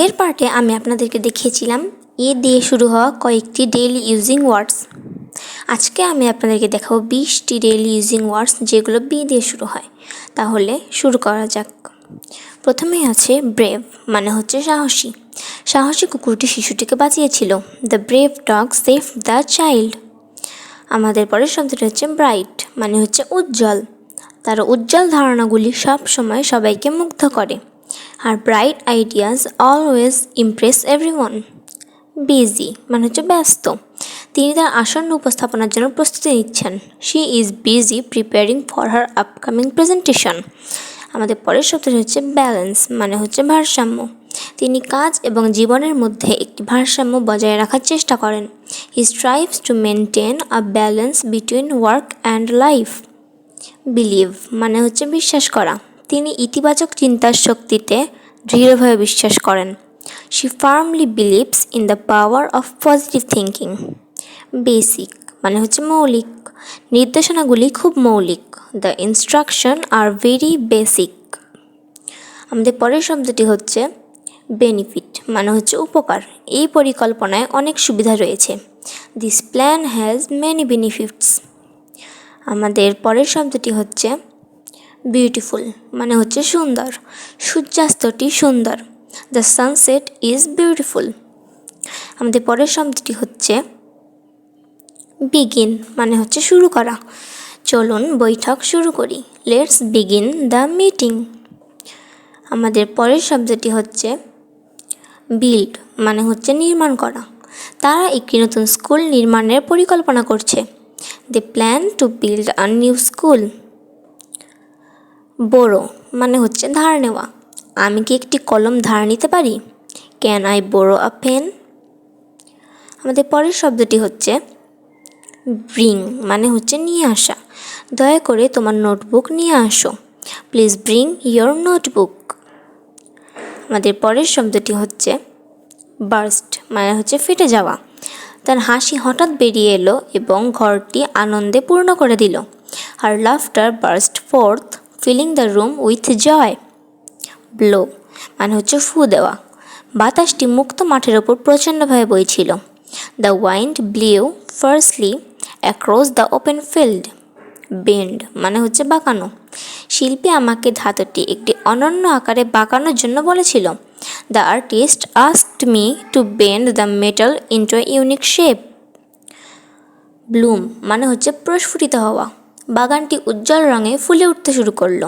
এর পার্টে আমি আপনাদেরকে দেখিয়েছিলাম এ দিয়ে শুরু হওয়া কয়েকটি ডেইলি ইউজিং ওয়ার্ডস। আজকে আমি আপনাদেরকে দেখাবো 20টি ডেইলি ইউজিং ওয়ার্ডস যেগুলো বি দিয়ে শুরু হয়। তাহলে শুরু করা যাক। প্রথমেই আছে ব্রেভ, মানে হচ্ছে সাহসী। সাহসী কুকুরটি শিশুটিকে বাঁচিয়েছিল। The brave dog save the child. আমাদের পরের শব্দটি হচ্ছে ব্রাইট, মানে হচ্ছে উজ্জ্বল। তার উজ্জ্বল ধারণাগুলি সব সময় সবাইকে মুগ্ধ করে। Her bright ideas always impress everyone. Busy, মানে হচ্ছে ব্যস্ত। তিনি তার আসন্ন উপস্থাপনার জন্য প্রস্তুতি নিচ্ছেন। She is busy preparing for her upcoming presentation. আমাদের পরের শব্দটি হচ্ছে ব্যালেন্স, মানে হচ্ছে ভারসাম্য। তিনি কাজ এবং জীবনের মধ্যে একটি ভারসাম্য বজায় রাখার চেষ্টা করেন। He strives to maintain a balance between work and life. Believe, মানে হচ্ছে বিশ্বাস করা। তিনি ইতিবাচক চিন্তার শক্তিতে দৃঢ়ভাবে বিশ্বাস করেন। She firmly believes in the power of positive thinking. Basic, মানে হচ্ছে মৌলিক। নির্দেশনাগুলি খুব মৌলিক। The instruction are very basic. আমাদের পরের শব্দটি হচ্ছে বেনিফিট, মানে হচ্ছে উপকার। এই পরিকল্পনায় অনেক সুবিধা রয়েছে। This plan has many benefits. আমাদের পরের শব্দটি হচ্ছে বিউটিফুল, মানে হচ্ছে সুন্দর। সূর্যাস্তটি সুন্দর। The sunset is beautiful. আমাদের পরের শব্দটি হচ্ছে বিগিন, মানে হচ্ছে শুরু করা। চলুন বৈঠক শুরু করি। Let's begin the meeting. আমাদের পরের শব্দটি হচ্ছে বিল্ড, মানে হচ্ছে নির্মাণ করা। তারা একটি নতুন স্কুল নির্মাণের পরিকল্পনা করছে। They plan to build a new school. Borrow, মানে হচ্ছে ধার নেওয়া। আমি কি একটি কলম ধার নিতে পারি? Can I borrow a pen? আমাদের পরের শব্দটি হচ্ছে ব্রিং, মানে হচ্ছে নিয়ে আসা। দয়া করে তোমার নোটবুক নিয়ে আসো। Please bring your notebook. আমাদের পরের শব্দটি হচ্ছে বার্স্ট, মানে হচ্ছে ফেটে যাওয়া। তার হাসি হঠাৎ বেরিয়ে এলো এবং ঘরটি আনন্দে পূর্ণ করে দিল। Her laughter burst forth filling the room with joy. Blow, মানে হচ্ছে ফু দেওয়া। বাতাসটি মুক্ত মাঠের ওপর প্রচণ্ডভাবে বইছিল। The wind blew fiercely across the open field. Bend, মানে হচ্ছে বাঁকানো। শিল্পী আমাকে ধাতুটি একটি অনন্য আকারে বাঁকানোর জন্য বলেছিল। The artist asked me two bend the metal into a unique shape. Bloom, মানে হচ্ছে প্রস্ফুটিত হওয়া। বাগানটি উজ্জ্বল রঙে ফুলে উঠতে শুরু করলো।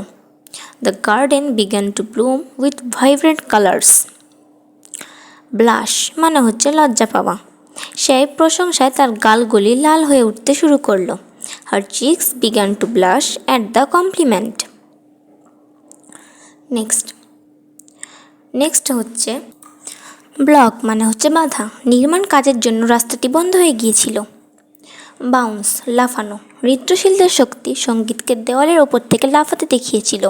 The garden began to bloom with vibrant colours. Blush, মানে হচ্ছে লজ্জা পাওয়া। সেই প্রশংসায় তার গালগুলি লাল হয়ে উঠতে শুরু করলো। Her cheeks began to blush at the compliment. Next হচ্ছে ব্লক, মানে হচ্ছে বাধা। নির্মাণ কাজের জন্য রাস্তাটি বন্ধ হয়ে গিয়েছিল। বাউন্স, লাফানো। নৃত্যশীলদের শক্তি সঙ্গীতকে দেওয়ালের ওপর থেকে লাফাতে দেখিয়েছিল।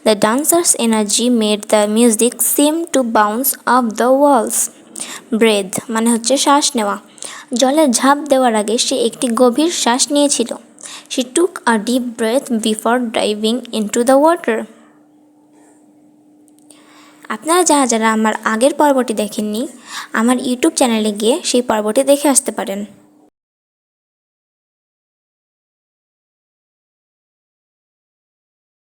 The dancers' energy made the music seem to bounce off the walls. Breath, মানে হচ্ছে শ্বাস নেওয়া। জলে ঝাঁপ দেওয়ার আগে সে একটি গভীর শ্বাস নিয়েছিল। She took a deep breadth before diving into the water. আপনারা যারা আমার আগের পর্বটি দেখেননি, আমার ইউটিউব চ্যানেলে গিয়ে সেই পর্বটি দেখে আসতে পারেন।